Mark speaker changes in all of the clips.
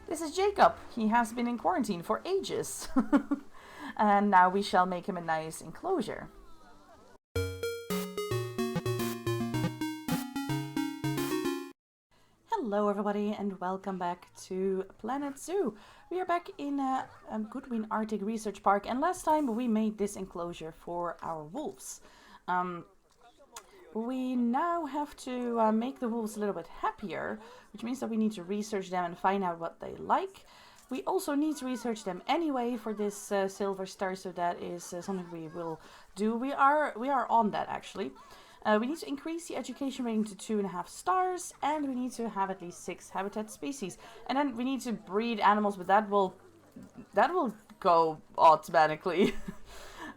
Speaker 1: This is Jacob. He has been in quarantine for ages. And now we shall make him a nice enclosure. Hello everybody and welcome back to Planet Zoo. We are back in Goodwin Arctic Research Park, and last time we made this enclosure for our wolves. We now have to make the wolves a little bit happier, which means that we need to research them and find out what they like. We also need to research them anyway for this silver star, so that is something we will do. We are on that actually. We need to increase the education rating to 2.5 stars, and we need to have at least 6 habitat species. And then we need to breed animals, but that will go automatically.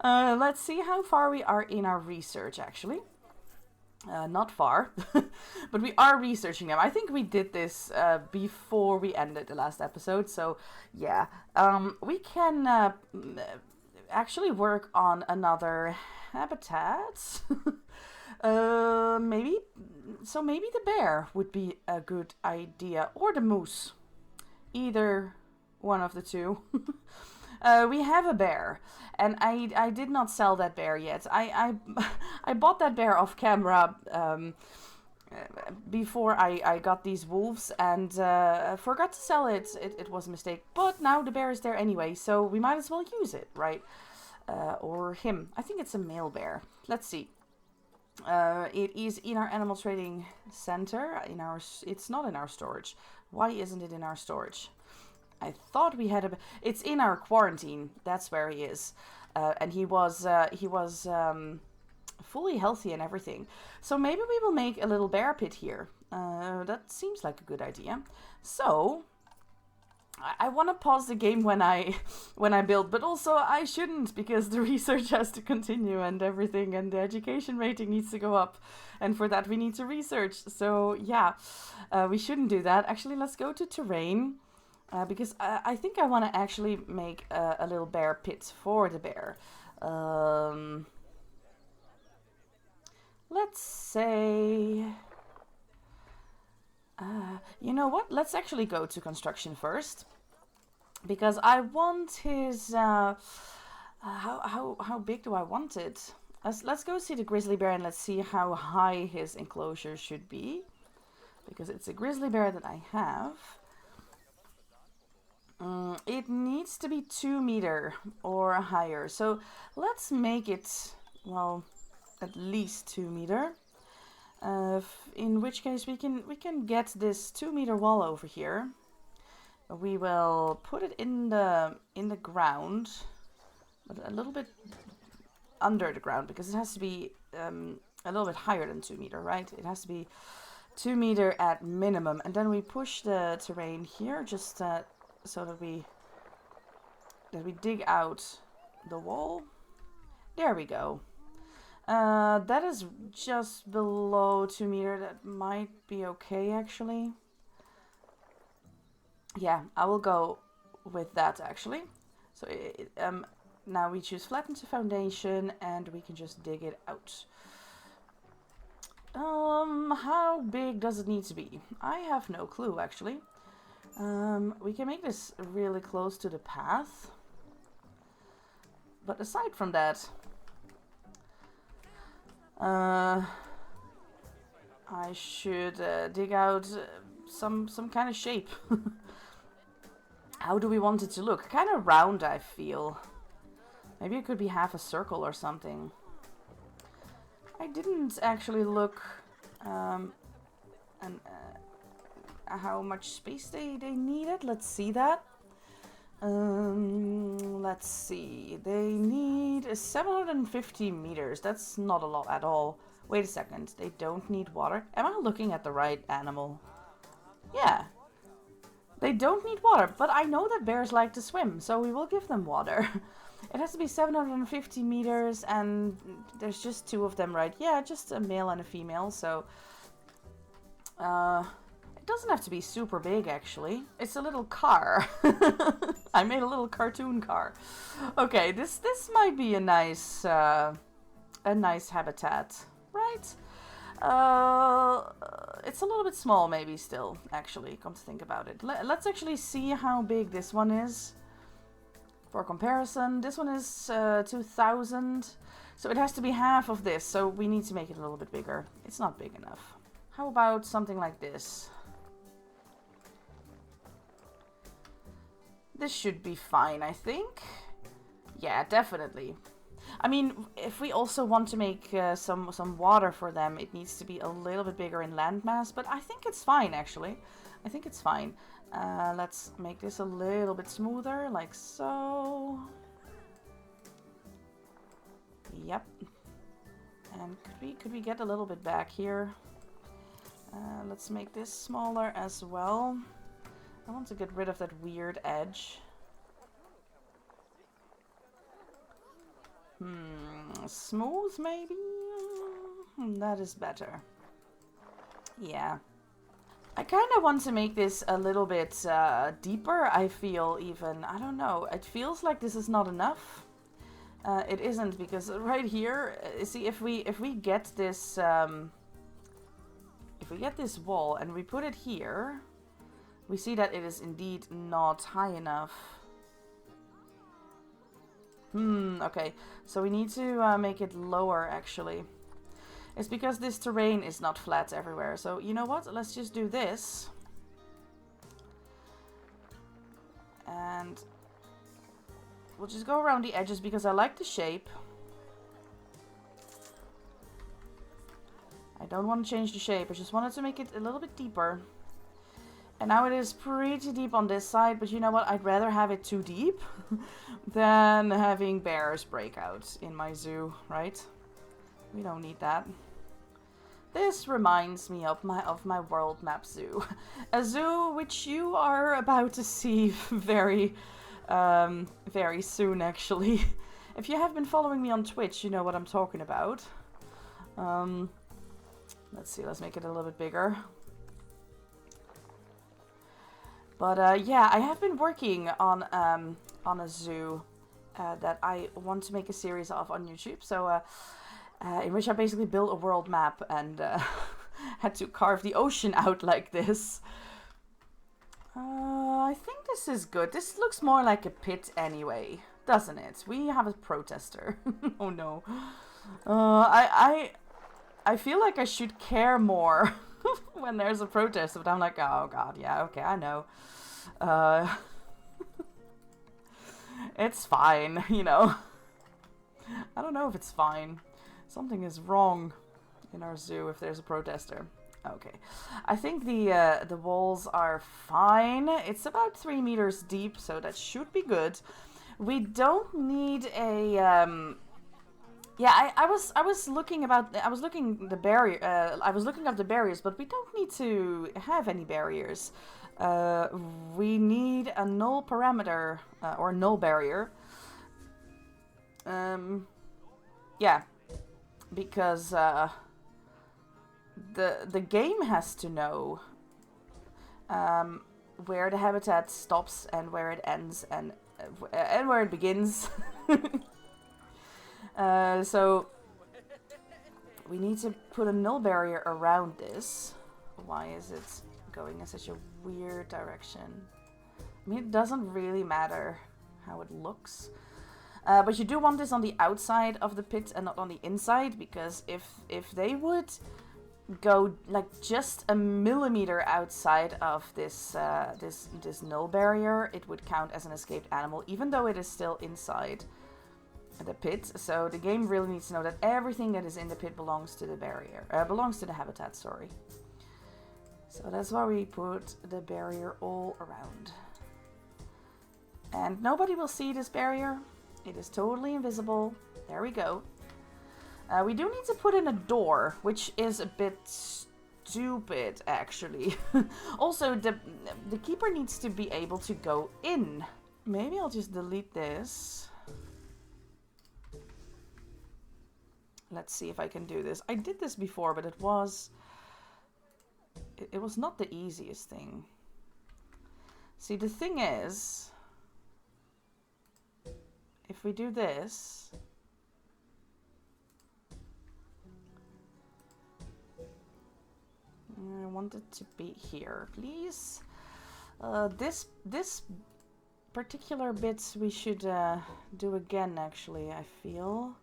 Speaker 1: Let's see how far we are in our research actually. Not far, but we are researching them. I think we did this before we ended the last episode, so yeah. We can actually work on another habitat. Maybe the bear would be a good idea, or the moose. Either one of the two. We have a bear, and I did not sell that bear yet. I bought that bear off camera before I got these wolves, and forgot to sell it. It was a mistake, but now the bear is there anyway, so we might as well use it, right? Or him. I think it's a male bear. Let's see. It is in our animal trading center. It's not in our storage. Why isn't it in our storage? I thought we had it's in our quarantine. That's where he is, and he was fully healthy and everything. So maybe we will make a little bear pit here. That seems like a good idea. So I want to pause the game when I build, but also I shouldn't, because the research has to continue and everything, and the education rating needs to go up, and for that we need to research. So yeah, we shouldn't do that. Actually, let's go to terrain. Because I think I want to actually make a little bear pit for the bear. Let's say... you know what? Let's actually go to construction first. Because I want his... how big do I want it? Let's go see the grizzly bear and let's see how high his enclosure should be. Because it's a grizzly bear that I have. It needs to be 2 meters or higher, so let's make it, well, at least 2 meters. In which case we can get this 2 meter wall over here. We will put it in the ground, but a little bit under the ground, because it has to be a little bit higher than 2 meters, right? It has to be 2 meters at minimum, and then we push the terrain here just so that we dig out the wall. There we go. That is just below 2 meters. That might be okay actually. Yeah, I will go with that actually. So now we choose flatten to foundation and we can just dig it out. How big does it need to be? I have no clue actually. We can make this really close to the path. But aside from that, I should dig out some kind of shape. How do we want it to look? Kind of round, I feel. Maybe it could be half a circle or something. I didn't actually look how much space they needed. Let's see that. Let's see. They need 750 meters. That's not a lot at all. Wait a second. They don't need water. Am I looking at the right animal? Yeah. They don't need water, but I know that bears like to swim, so we will give them water. It has to be 750 meters, and there's just 2 of them, right? Yeah, just a male and a female, so... it doesn't have to be super big, actually. It's a little car. I made a little cartoon car. Okay, this might be a nice habitat, right? It's a little bit small maybe still, actually, come to think about it. Let's actually see how big this one is. For comparison, this one is 2000. So it has to be half of this, so we need to make it a little bit bigger. It's not big enough. How about something like this? This should be fine, I think. Yeah, definitely. I mean, if we also want to make some water for them, it needs to be a little bit bigger in landmass, but I think it's fine, actually. I think it's fine. Let's make this a little bit smoother, like so. Yep. And could we get a little bit back here? Let's make this smaller as well. I want to get rid of that weird edge. Smooth maybe? That is better. Yeah. I kind of want to make this a little bit deeper, I feel even. I don't know. It feels like this is not enough. It isn't, because right here, see, if we get this wall and we put it here, we see that it is indeed not high enough. Okay, so we need to make it lower, actually. It's because this terrain is not flat everywhere. So, you know what? Let's just do this. And we'll just go around the edges because I like the shape. I don't want to change the shape. I just wanted to make it a little bit deeper. And now it is pretty deep on this side, but you know what? I'd rather have it too deep than having bears break out in my zoo, right? We don't need that. This reminds me of my world map zoo. A zoo which you are about to see very soon, actually. If you have been following me on Twitch, you know what I'm talking about. Let's see, let's make it a little bit bigger. But yeah, I have been working on a zoo that I want to make a series of on YouTube. So in which I basically built a world map and had to carve the ocean out like this. I think this is good. This looks more like a pit anyway, doesn't it? We have a protester. Oh no. I feel like I should care more when there's a protest, but I'm like, oh god, yeah, okay, I know. It's fine, you know. I don't know if it's fine. Something is wrong in our zoo if there's a protester. Okay, I think the walls are fine. It's about 3 meters deep, so that should be good. We don't need a yeah, I was looking up the barriers, but we don't need to have any barriers. We need a null parameter or null barrier. Yeah, because the game has to know where the habitat stops and where it ends and where it begins. So we need to put a null barrier around this. Why is it going in such a weird direction? I mean, it doesn't really matter how it looks. But you do want this on the outside of the pit and not on the inside, because if they would go like just a millimeter outside of this this null barrier, it would count as an escaped animal, even though it is still inside the pit. So the game really needs to know that everything that is in the pit belongs to the barrier, belongs to the habitat, sorry. So that's why we put the barrier all around. And nobody will see this barrier. It is totally invisible. There we go. We do need to put in a door, which is a bit stupid, actually. Also, the keeper needs to be able to go in. Maybe I'll just delete this. Let's see if I can do this. I did this before, but it was not the easiest thing. See, the thing is, if we do this, I want it to be here, please. This particular bit we should do again, actually, I feel.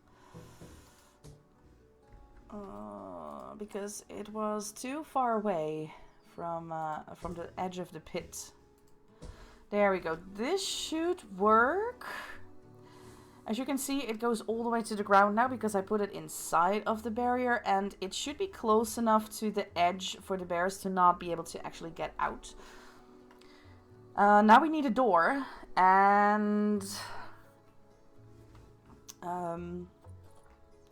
Speaker 1: Because it was too far away from the edge of the pit. There we go. This should work. As you can see, it goes all the way to the ground now because I put it inside of the barrier, and it should be close enough to the edge for the bears to not be able to actually get out. Now we need a door, and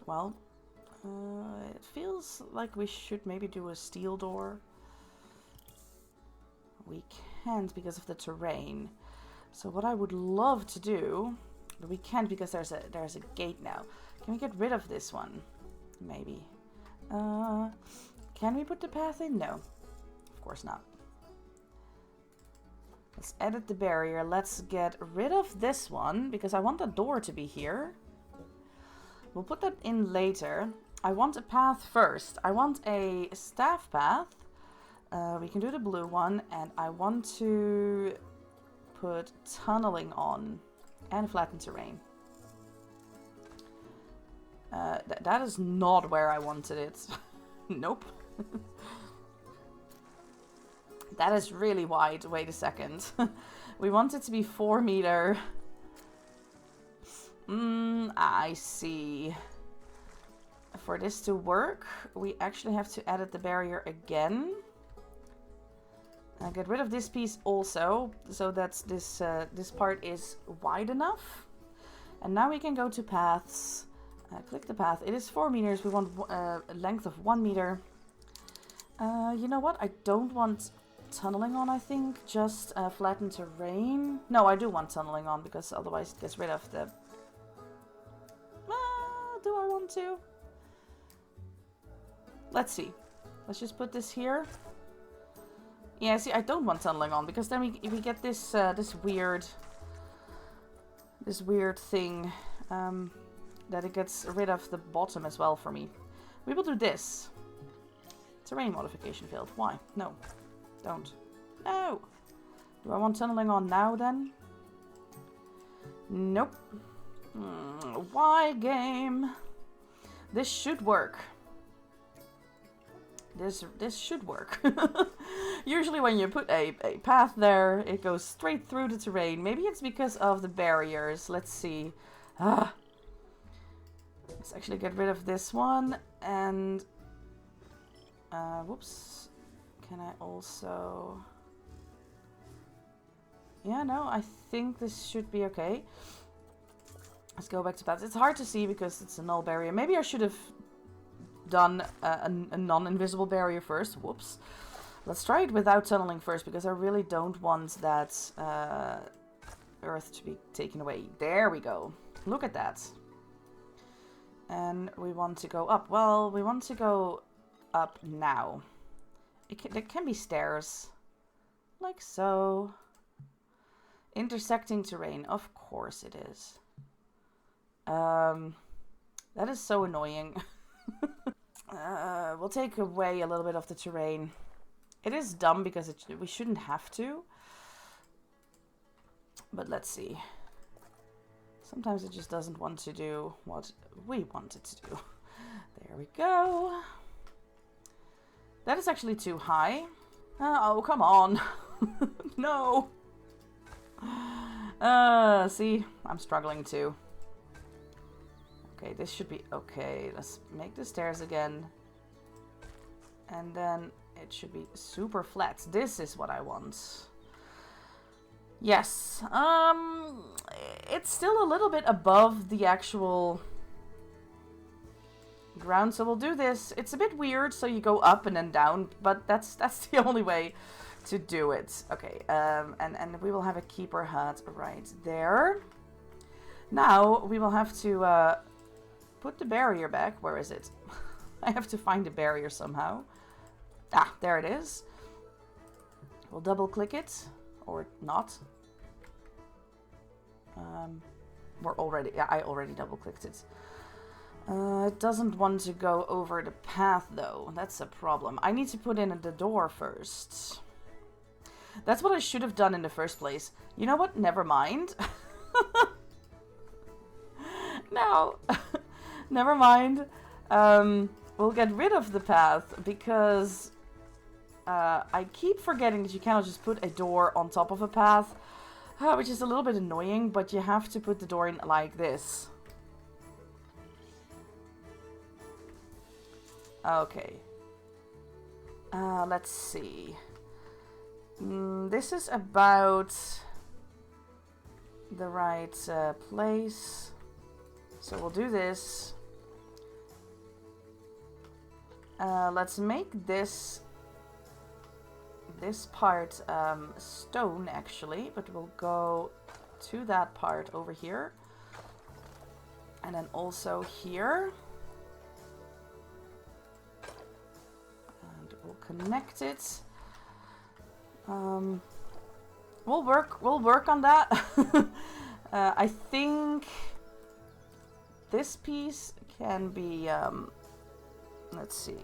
Speaker 1: well, it feels like we should maybe do a steel door. We can't because of the terrain. So what I would love to do, but we can't because there's a gate now. Can we get rid of this one? Maybe. Can we put the path in? No, of course not. Let's edit the barrier. Let's get rid of this one because I want the door to be here. We'll put that in later. I want a path first. I want a staff path. We can do the blue one, and I want to put tunneling on and flatten terrain. That is not where I wanted it. Nope. That is really wide. Wait a second. We want it to be 4 meter. I see. For this to work, we actually have to edit the barrier again. Get rid of this piece also, so that this part is wide enough. And now we can go to paths. Click the path. It is 4 meters. We want a length of 1 meter. You know what? I don't want tunneling on, I think. Just flatten terrain. No, I do want tunneling on because otherwise it gets rid of the... do I want to? Let's see. Let's just put this here. Yeah, see, I don't want tunneling on because then we get this this weird thing that it gets rid of the bottom as well for me. We will do this. Terrain modification failed. Why? No, don't. No. Do I want tunneling on now then? Nope. Why game? This should work. This should work. Usually when you put a path there, it goes straight through the terrain. Maybe it's because of the barriers. Let's see. Let's actually get rid of this one. And... whoops. Can I also... Yeah, no, I think this should be okay. Let's go back to paths. It's hard to see because it's a null barrier. Maybe I should have done a non-invisible barrier first. Whoops. Let's try it without tunneling first because I really don't want that earth to be taken away. There we go. Look at that. And we want to go up. Well, we want to go up now. There can be stairs. Like so. Intersecting terrain. Of course it is. That is so annoying. We'll take away a little bit of the terrain. It is dumb because we shouldn't have to. But let's see. Sometimes it just doesn't want to do what we want it to do. There we go. That is actually too high. Oh, come on. No. See, I'm struggling too. Okay, this should be okay. Let's make the stairs again. And then it should be super flat. This is what I want. Yes. It's still a little bit above the actual ground, so we'll do this. It's a bit weird, so you go up and then down, but that's the only way to do it. Okay, and we will have a keeper hut right there. Now we will have to put the barrier back. Where is it? I have to find the barrier somehow. Ah, there it is. We'll double click it, or not. I already double clicked it. It doesn't want to go over the path though. That's a problem. I need to put in the door first. That's what I should have done in the first place. You know what? Never mind. No. Never mind. We'll get rid of the path because I keep forgetting that you cannot just put a door on top of a path, which is a little bit annoying, but you have to put the door in like this. Okay. Let's see. This is about the right place. So we'll do this. Let's make this part stone actually, but we'll go to that part over here. And then also here. We'll connect it. We'll work on that. I think this piece can be let's see,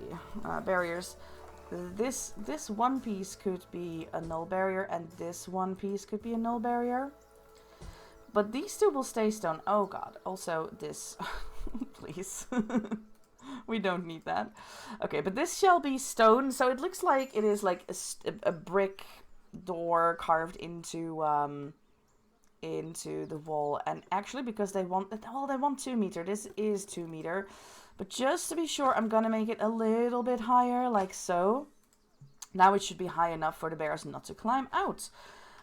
Speaker 1: barriers. This one piece could be a null barrier, and this one piece could be a null barrier. But these two will stay stone. Oh god. Also this. Please. We don't need that. Okay, but this shall be stone. So it looks like it is like a brick door carved into the wall. And actually, because they want 2 meter. This is 2 meter. But just to be sure, I'm gonna make it a little bit higher, like so. Now it should be high enough for the bears not to climb out.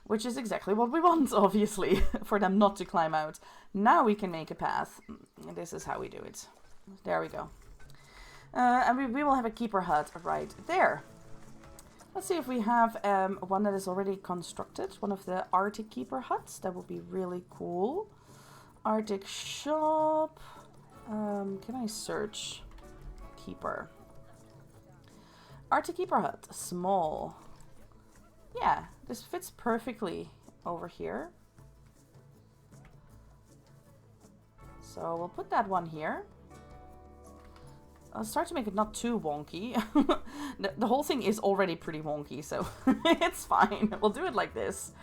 Speaker 1: Which is exactly what we want, obviously, for them not to climb out. Now we can make a path. And this is how we do it. There we go. And we will have a keeper hut right there. Let's see if we have one that is already constructed. One of the Arctic keeper huts. That would be really cool. Arctic shop. Can I search keeper? Arctic keeper hut. Small. Yeah, this fits perfectly over here. So we'll put that one here. I'll start to make it not too wonky. The whole thing is already pretty wonky, so it's fine. We'll do it like this.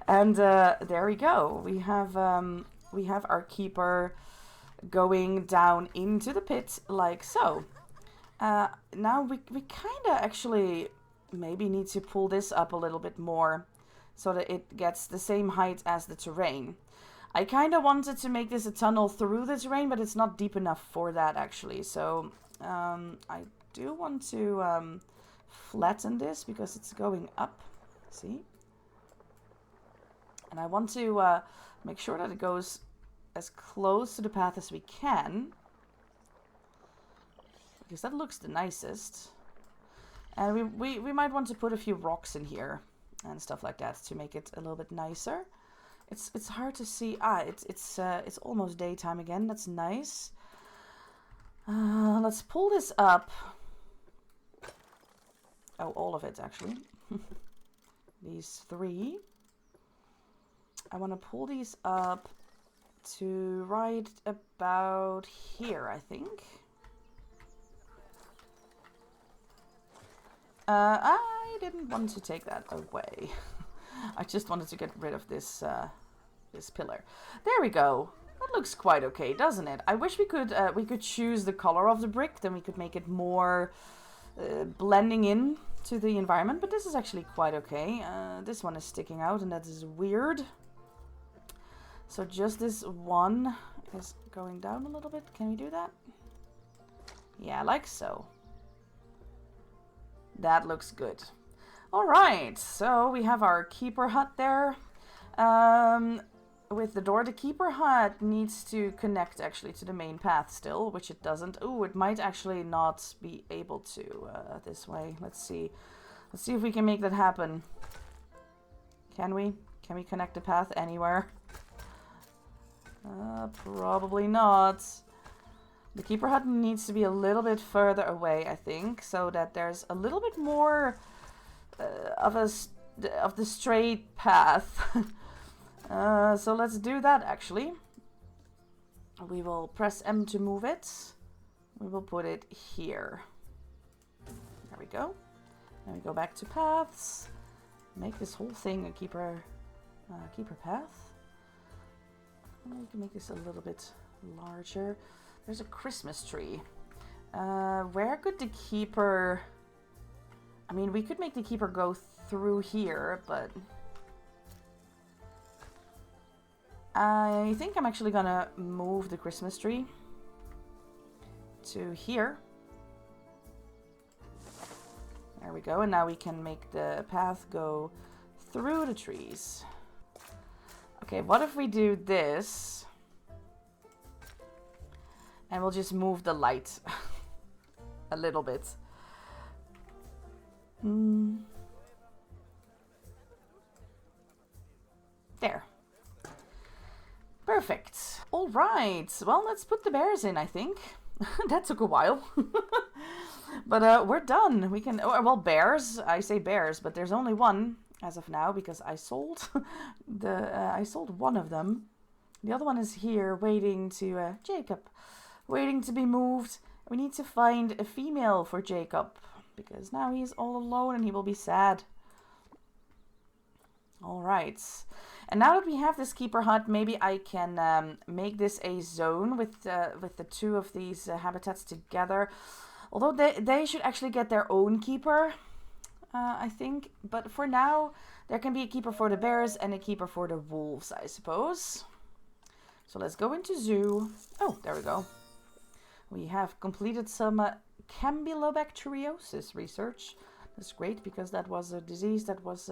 Speaker 1: And there we go. We have our keeper going down into the pit like so. Now we kind of actually maybe need to pull this up a little bit more so that it gets the same height as the terrain. I kind of wanted to make this a tunnel through the terrain, but it's not deep enough for that actually. So I do want to flatten this because it's going up. See? And I want to make sure that it goes as close to the path as we can. Because that looks the nicest. And we might want to put a few rocks in here and stuff like that to make it a little bit nicer. It's hard to see. It's almost daytime again. That's nice. Let's pull this up. Oh, all of it actually. These 3. I want to pull these up to right about here, I think. I didn't want to take that away. I just wanted to get rid of this this pillar. There we go. That looks quite okay, doesn't it? I wish we could choose the color of the brick, then we could make it more blending in to the environment, but this is actually quite okay. This one is sticking out and that is weird. So just this one is going down a little bit. Can we do that? Yeah, like so. That looks good. Alright, so we have our keeper hut there. With the door, the keeper hut needs to connect actually to the main path still, which it doesn't. Oh, it might actually not be able to this way. Let's see. Let's see if we can make that happen. Can we? Can we connect the path anywhere? Probably not. The keeper hut needs to be a little bit further away, I think, so that there's a little bit more of the straight path. So let's do that actually. We will press M to move it. We will put it here. There we go. Then we go back to paths. Make this whole thing a keeper path. We can make this a little bit larger. There's a Christmas tree. Where could the keeper... I mean, we could make the keeper go through here, but... I think I'm actually gonna move the Christmas tree to here. There we go, and now we can make the path go through the trees. Okay, what if we do this? And we'll just move the light a little bit. There. Perfect. All right. Well, let's put the bears in, I think. That took a while. But we're done. We can... Oh, well, bears. I say bears, but there's only one as of now because I sold I sold one of them. The other one is here waiting to... Jacob. Waiting to be moved. We need to find a female for Jacob because now he's all alone and he will be sad. All right. And now that we have this keeper hut, maybe I can make this a zone with the two of these habitats together. Although they should actually get their own keeper, I think. But for now, there can be a keeper for the bears and a keeper for the wolves, I suppose. So let's go into zoo. Oh, there we go. We have completed some Campylobacteriosis research. That's great because that was a disease that was...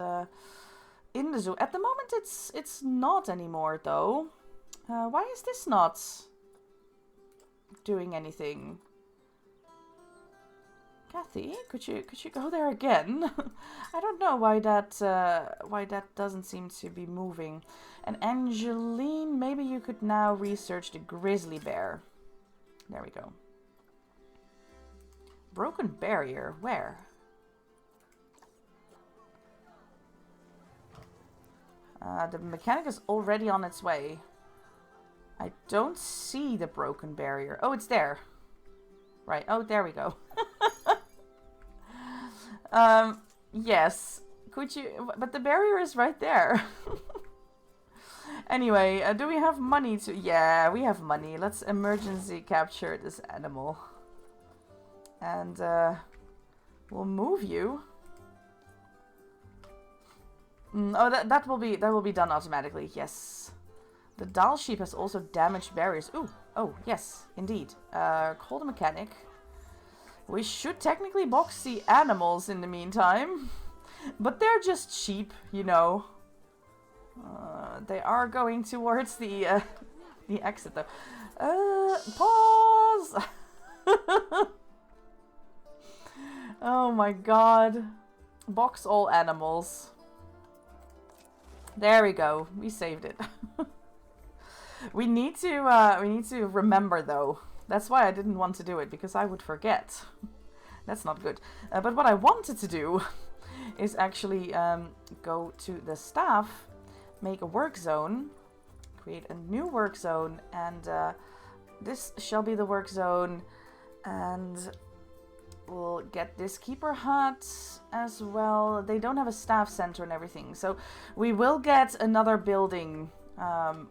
Speaker 1: in the zoo. At the moment, it's not anymore, though. Why is this not doing anything? Kathy, could you go there again? I don't know why that doesn't seem to be moving. And Angeline, maybe you could now research the grizzly bear. There we go. Broken barrier. Where? The mechanic is already on its way. I don't see the broken barrier. Oh, it's there. Right. Oh, there we go. Yes. Could you... But the barrier is right there. Anyway, do we have money to... Yeah, we have money. Let's emergency capture this animal. And, we'll move you. Oh, that will be done automatically. Yes, the Dal sheep has also damaged barriers. Ooh, oh yes, indeed. Call the mechanic. We should technically box the animals in the meantime, but they're just sheep, you know. They are going towards the exit though. Pause. Oh my God, box all animals. There we go. We saved it. We need to remember though. That's why I didn't want to do it, because I would forget. That's not good. But what I wanted to do is actually go to the staff, make a work zone, create a new work zone, and this shall be the work zone, and we'll get this keeper hut as well. They don't have a staff center and everything, so we will get another building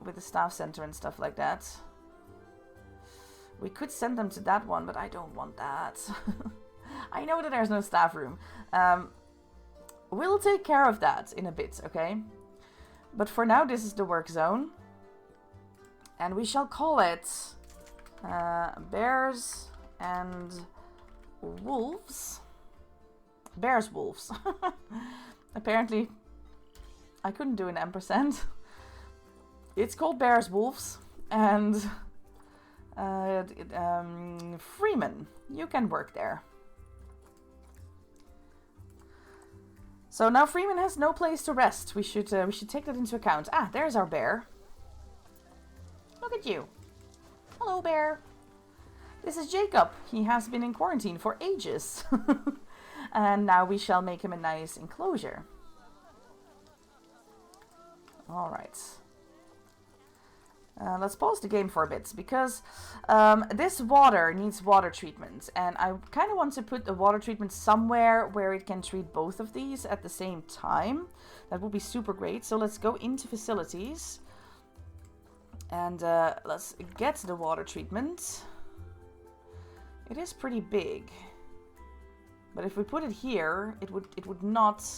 Speaker 1: with a staff center and stuff like that. We could send them to that one, but I don't want that. I know that there's no staff room. We'll take care of that in a bit, okay? But for now, this is the work zone. And we shall call it Bears and Wolves. Bears Wolves. Apparently, I couldn't do an ampersand. It's called Bears Wolves. And Freeman, you can work there. So now Freeman has no place to rest. We should take that into account. Ah, there's our bear. Look at you. Hello, bear. This is Jacob. He has been in quarantine for ages. And now we shall make him a nice enclosure. All right. Let's pause the game for a bit, because this water needs water treatment, and I kind of want to put the water treatment somewhere where it can treat both of these at the same time. That would be super great. So let's go into facilities, and let's get the water treatment. It is pretty big, but if we put it here, it would not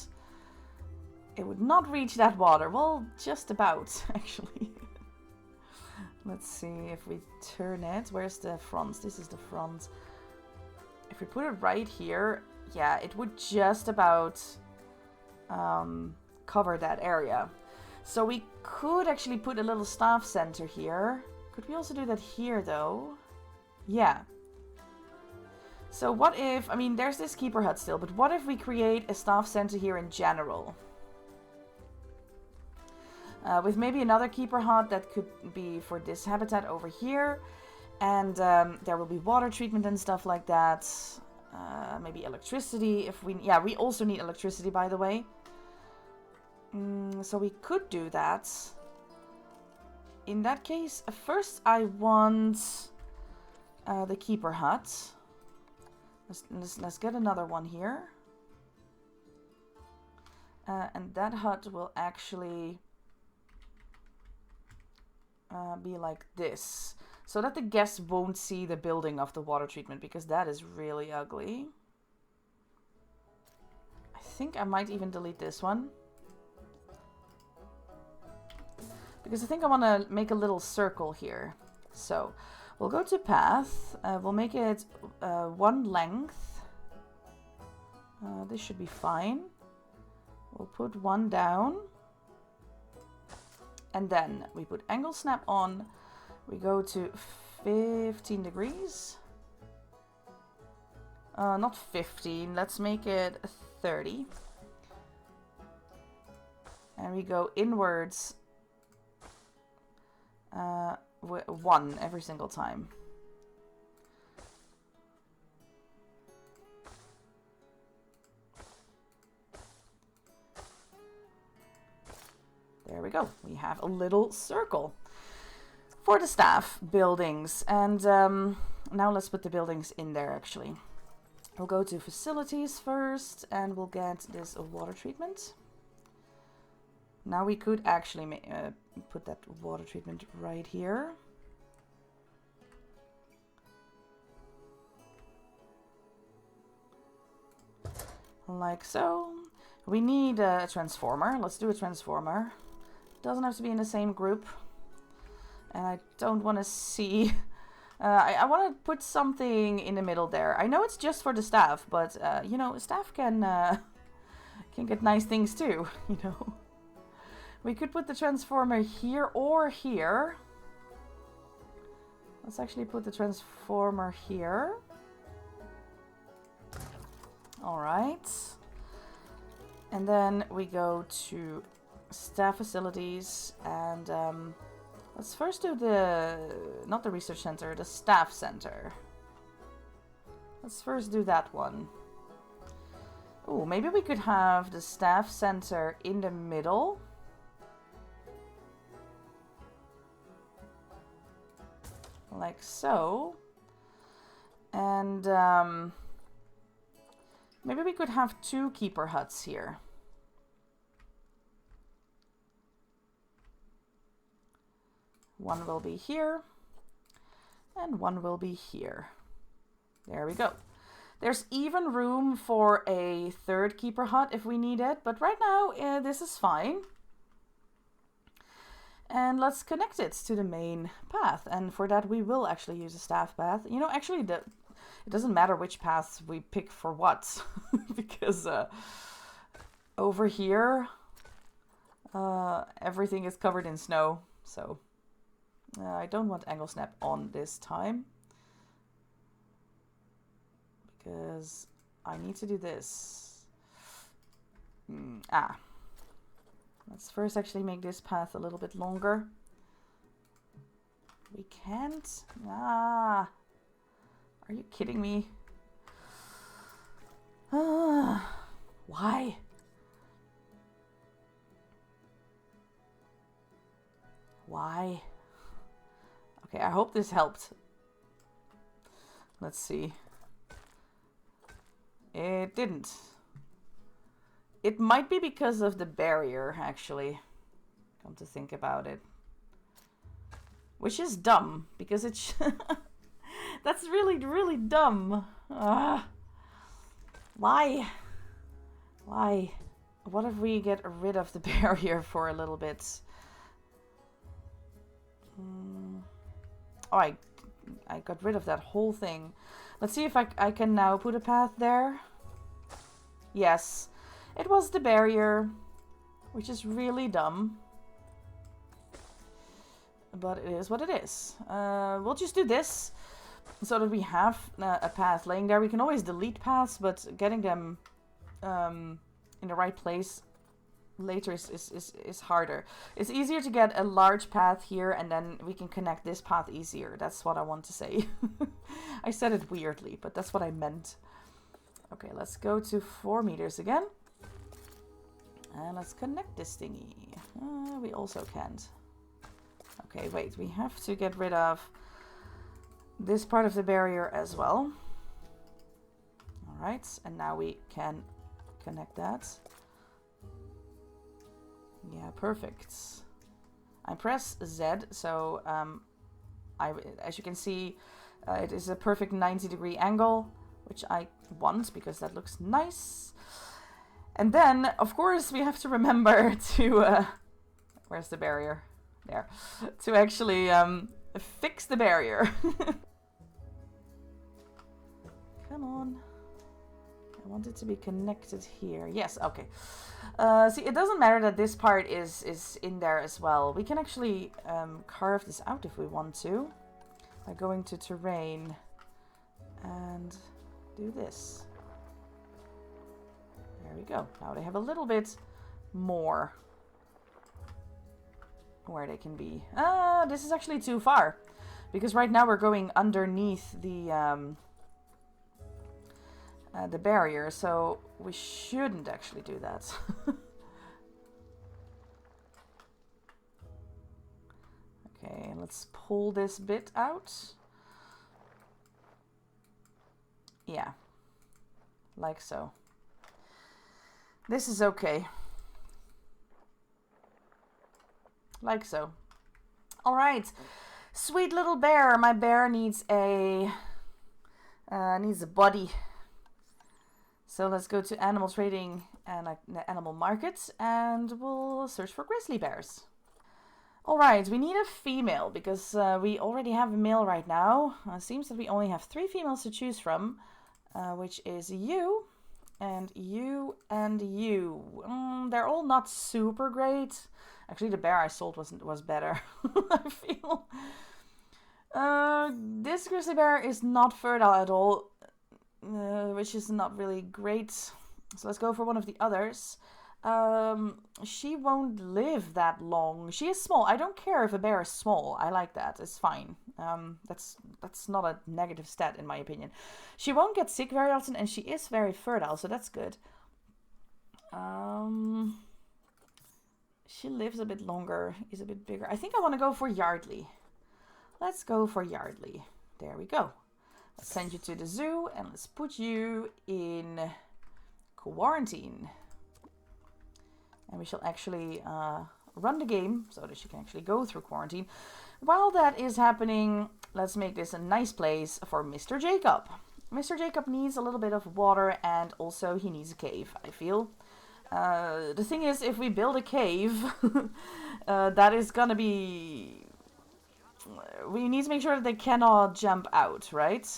Speaker 1: reach that water. Well, just about, actually. Let's see if we turn it. Where's the front? This is the front. If we put it right here, yeah, it would just about cover that area. So we could actually put a little staff center here. Could we also do that here, though? Yeah. So what if, I mean, there's this keeper hut still, but what if we create a staff center here in general? With maybe another keeper hut that could be for this habitat over here. And there will be water treatment and stuff like that. Maybe electricity if we... Yeah, we also need electricity, by the way. So we could do that. In that case, first I want the keeper hut. Let's get another one here. And that hut will actually... be like this, so that the guests won't see the building of the water treatment, because that is really ugly. I think I might even delete this one, because I think I want to make a little circle here. So we'll go to path, we'll make it one length. This should be fine. We'll put one down. And then we put angle snap on. We go to 15 degrees. Not 15. Let's make it 30. And we go inwards 1 every single time. There we go. We have a little circle for the staff buildings. And now let's put the buildings in there, actually. We'll go to facilities first, and we'll get this water treatment. Now we could actually put that water treatment right here. Like so. We need a transformer. Let's do a transformer. Doesn't have to be in the same group. And I don't want to see... I want to put something in the middle there. I know it's just for the staff, but, you know, staff can get nice things too, you know. We could put the transformer here or here. Let's actually put the transformer here. Alright. And then we go to staff facilities, and let's first do not the research center, the staff center. Let's first do that one. Oh, maybe we could have the staff center in the middle. Like so. And maybe we could have 2 keeper huts here. One will be here, and one will be here. There we go. There's even room for a 3rd keeper hut if we need it, but right now this is fine. And let's connect it to the main path, and for that we will actually use a staff path. You know, actually it doesn't matter which paths we pick for what, because over here everything is covered in snow, so... I don't want angle snap on this time, because I need to do this. Let's first actually make this path a little bit longer. We can't. Are you kidding me? Why? Why? Okay, I hope this helped. Let's see. It didn't. It might be because of the barrier, actually. Come to think about it. Which is dumb, because it's... That's really, really dumb. Why? Why? What if we get rid of the barrier for a little bit? Oh, I got rid of that whole thing. Let's see if I can now put a path there. Yes. It was the barrier, which is really dumb. But it is what it is. We'll just do this so that we have a path laying there. We can always delete paths, but getting them in the right place later is harder. It's easier to get a large path here, and then we can connect this path easier. That's what I want to say. I said it weirdly, but that's what I meant. Okay, let's go to 4 meters again. And let's connect this thingy. We also can't. Okay, wait. We have to get rid of this part of the barrier as well. Alright, and now we can connect that. Yeah, perfect. I press Z, so as you can see, it is a perfect 90-degree angle, which I want because that looks nice. And then, of course, we have to remember to... where's the barrier? There. To actually fix the barrier. Come on. I want it to be connected here. Yes, okay. See, it doesn't matter that this part is in there as well. We can actually carve this out if we want to. By going to terrain and do this. There we go. Now they have a little bit more where they can be. This is actually too far. Because right now we're going underneath the barrier, so we shouldn't actually do that. Okay, let's pull this bit out. Yeah, like so. This is okay. Like so. Alright, sweet little bear. My bear needs a body. So let's go to animal trading and animal markets, and we'll search for grizzly bears. Alright, we need a female because we already have a male right now. It seems that we only have 3 females to choose from, which is you, and you, and you. They're all not super great. Actually, the bear I sold was better, I feel. This grizzly bear is not fertile at all. Which is not really great. So let's go for one of the others. She won't live that long. She is small. I don't care if a bear is small. I like that. It's fine. That's not a negative stat in my opinion. She won't get sick very often, and she is very fertile, so that's good. She lives a bit longer, is a bit bigger. I think I want to go for Yardley. Let's go for Yardley. There we go. Let's send you to the zoo and let's put you in quarantine. And we shall actually run the game so that she can actually go through quarantine. While that is happening, let's make this a nice place for Mr. Jacob. Mr. Jacob needs a little bit of water, and also he needs a cave, I feel. The thing is, if we build a cave, that is gonna be... We need to make sure that they cannot jump out, right?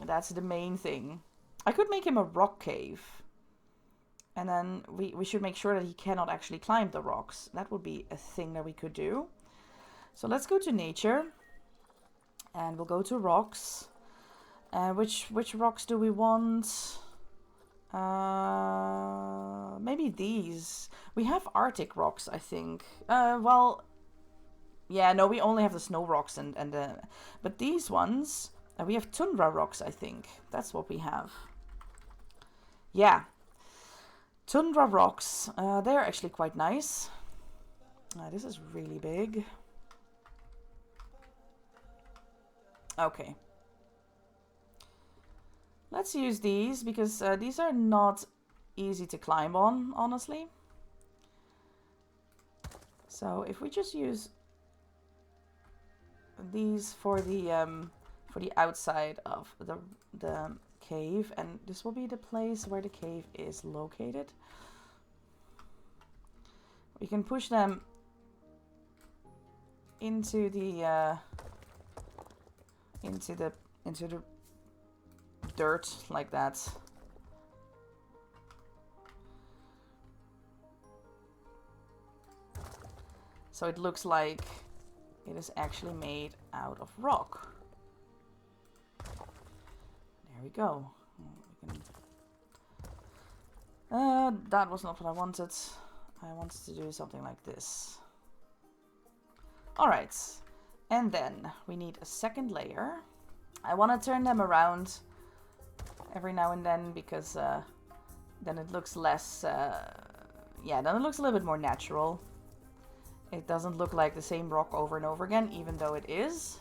Speaker 1: That's the main thing. I could make him a rock cave. And then we should make sure that he cannot actually climb the rocks. That would be a thing that we could do. So let's go to nature. And we'll go to rocks. Which rocks do we want? Maybe these. We have Arctic rocks, I think. Well... Yeah, no, we only have the snow rocks but these ones, we have tundra rocks, I think. That's what we have. Yeah. Tundra rocks. They're actually quite nice. This is really big. Okay. Let's use these because these are not easy to climb on, honestly. So if we just use these for the outside of the cave, and this will be the place where the cave is located. We can push them into the dirt like that. So it looks like it is actually made out of rock. There we go. That was not what I wanted. I wanted to do something like this. Alright. And then we need a second layer. I want to turn them around every now and then because then it looks less... yeah, then it looks a little bit more natural. It doesn't look like the same rock over and over again, even though it is.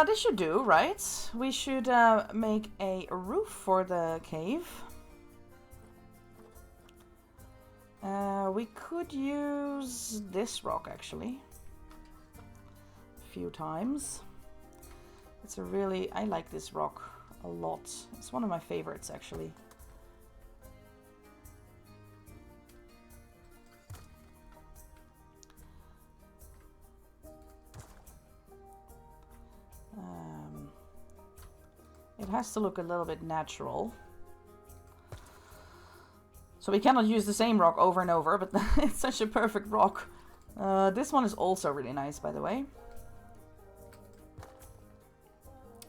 Speaker 1: This should do, right? We should make a roof for the cave. We could use this rock, actually. A few times. It's a really... I like this rock a lot. It's one of my favorites, actually. It has to look a little bit natural. So we cannot use the same rock over and over, but it's such a perfect rock. This one is also really nice, by the way.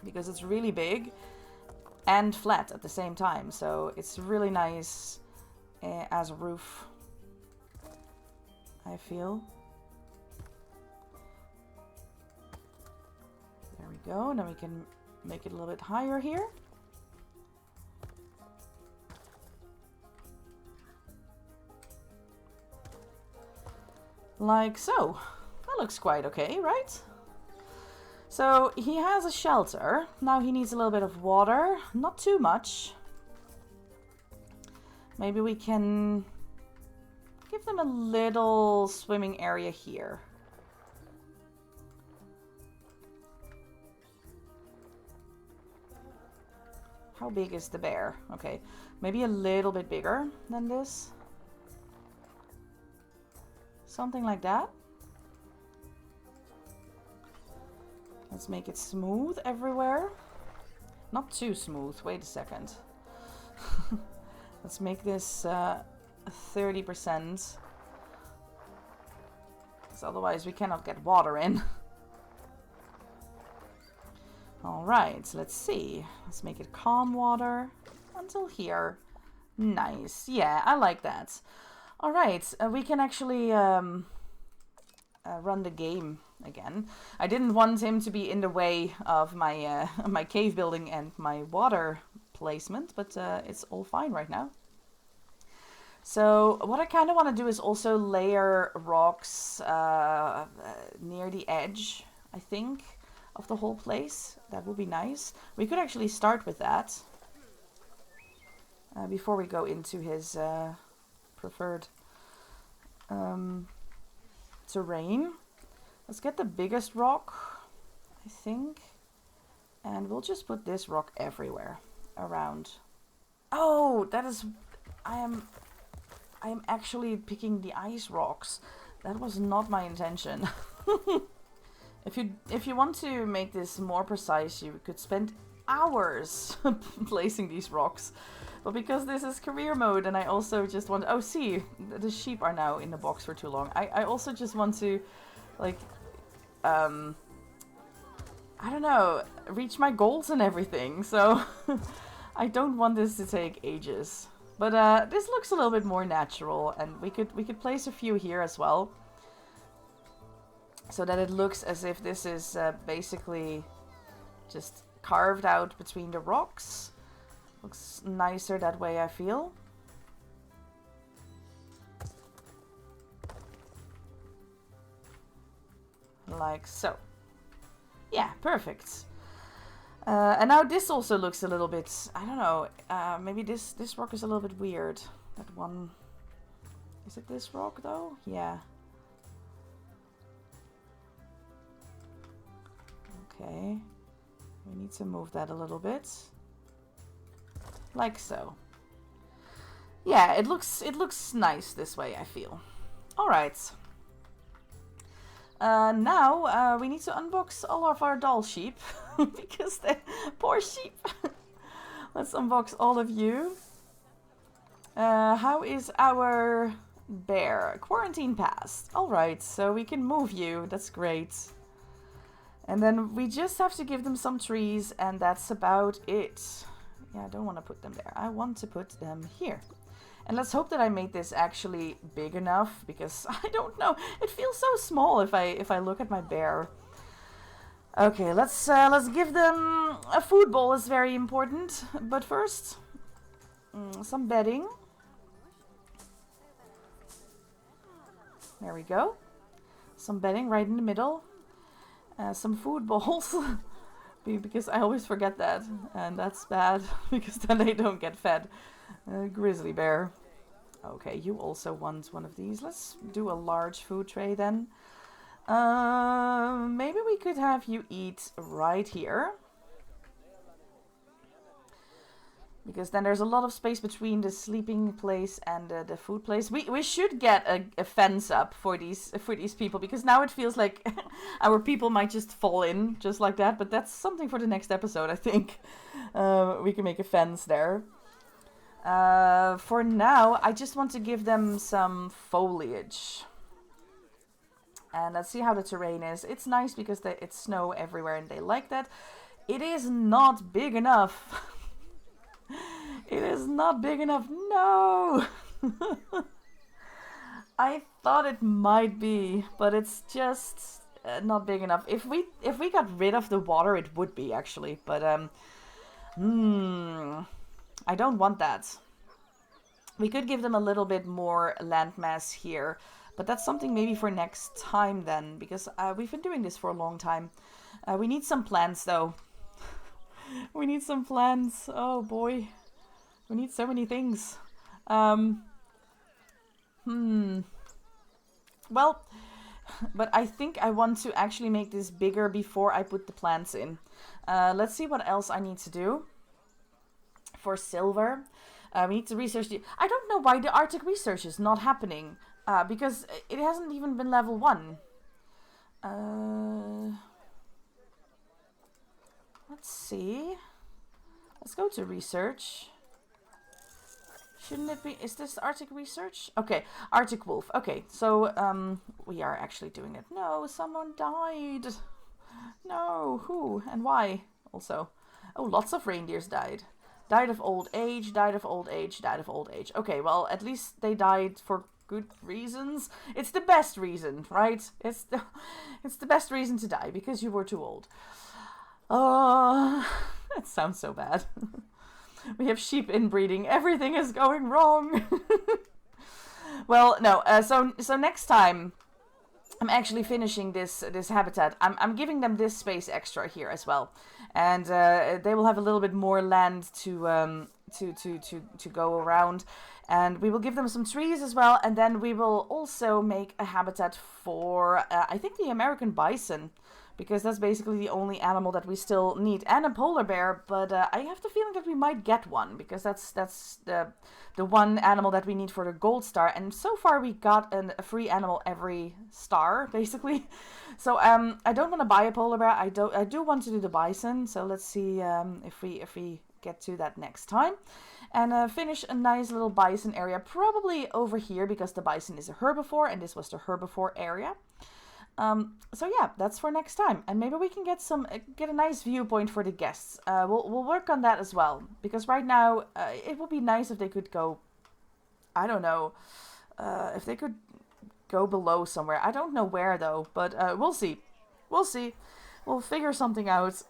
Speaker 1: Because it's really big and flat at the same time. So it's really nice as a roof, I feel. There we go. Now we can make it a little bit higher here. Like so. That looks quite okay, right? So he has a shelter. Now he needs a little bit of water. Not too much. Maybe we can give them a little swimming area here. How big is the bear? Okay, maybe a little bit bigger than this. Something like that. Let's make it smooth everywhere. Not too smooth. Wait a second. Let's make this 30%. Because otherwise we cannot get water in. Alright, let's see. Let's make it calm water until here. Nice. Yeah, I like that. Alright, we can actually run the game again. I didn't want him to be in the way of my my cave building and my water placement, but it's all fine right now. So what I kind of want to do is also layer rocks near the edge, I think, of the whole place. That would be nice. We could actually start with that before we go into his preferred terrain. Let's get the biggest rock, I think, and we'll just put this rock everywhere around. Oh, that is... I am actually picking the ice rocks. That was not my intention. If you want to make this more precise, you could spend hours placing these rocks. But because this is career mode, and I also just want... Oh, see, the sheep are now in the box for too long. I also just want to, like, I don't know, reach my goals and everything. So I don't want this to take ages. But this looks a little bit more natural, and we could place a few here as well. So that it looks as if this is basically just carved out between the rocks. Looks nicer that way, I feel. like so. Yeah, perfect. And now this also looks a little bit, I don't know, maybe this rock is a little bit weird. That one, is it this rock though? Yeah. Okay, we need to move that a little bit. Like so. Yeah, it looks nice this way, I feel. Alright. Now we need to unbox all of our doll sheep. Because they poor sheep. Let's unbox all of you. How is our bear? Quarantine passed. Alright, so we can move you. That's great. And then we just have to give them some trees, and that's about it. Yeah, I don't want to put them there. I want to put them here. And let's hope that I made this actually big enough, because I don't know. It feels so small if I look at my bear. Okay, let's give them a food bowl is very important. But first, some bedding. There we go. Some bedding right in the middle. Some food bowls. Because I always forget that. And that's bad, because then they don't get fed. Grizzly bear. Okay, you also want one of these. Let's do a large food tray then. Maybe we could have you eat right here. Because then there's a lot of space between the sleeping place and the food place. We should get a fence up for these people, because now it feels like our people might just fall in just like that. But that's something for the next episode, I think. We can make a fence there. For now, I just want to give them some foliage. And let's see how the terrain is. It's nice because it's snow everywhere and they like that. It is not big enough. It is not big enough. No! I thought it might be, but it's just not big enough. If we got rid of the water, it would be actually. But I don't want that. We could give them a little bit more landmass here. But that's something maybe for next time then, because we've been doing this for a long time. We need some plants though. We need some plants. Oh boy. We need so many things. Well, but I think I want to actually make this bigger before I put the plants in. Let's see what else I need to do. For silver, we need to research the... I don't know why the Arctic research is not happening. Because it hasn't even been level 1. Let's see. Let's go to research. Shouldn't it be... Is this Arctic research? Okay, Arctic wolf. Okay, so we are actually doing it. No, someone died. No, who and why? Also. Oh, lots of reindeers died. Died of old age, died of old age, died of old age. Okay, well, at least they died for good reasons. It's the best reason, right? It's the best reason to die, because you were too old. That sounds so bad. We have sheep inbreeding. Everything is going wrong. Well, no. So next time, I'm actually finishing this habitat. I'm giving them this space extra here as well, and they will have a little bit more land to go around. And we will give them some trees as well. And then we will also make a habitat for, I think, the American bison. Because that's basically the only animal that we still need. And a polar bear. But I have the feeling that we might get one. Because that's the one animal that we need for the gold star. And so far we got a free animal every star, basically. So I don't want to buy a polar bear. I do want to do the bison. So let's see if we get to that next time. And finish a nice little bison area, probably over here, because the bison is a herbivore, and this was the herbivore area. So yeah, that's for next time, and maybe we can get a nice viewpoint for the guests. We'll work on that as well, because right now it would be nice if they could go. I don't know if they could go below somewhere. I don't know where though, but we'll see. We'll see. We'll figure something out.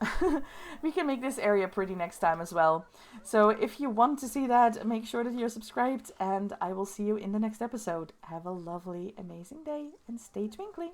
Speaker 1: We can make this area pretty next time as well. So if you want to see that, make sure that you're subscribed, and I will see you in the next episode. Have a lovely, amazing day, and stay twinkly.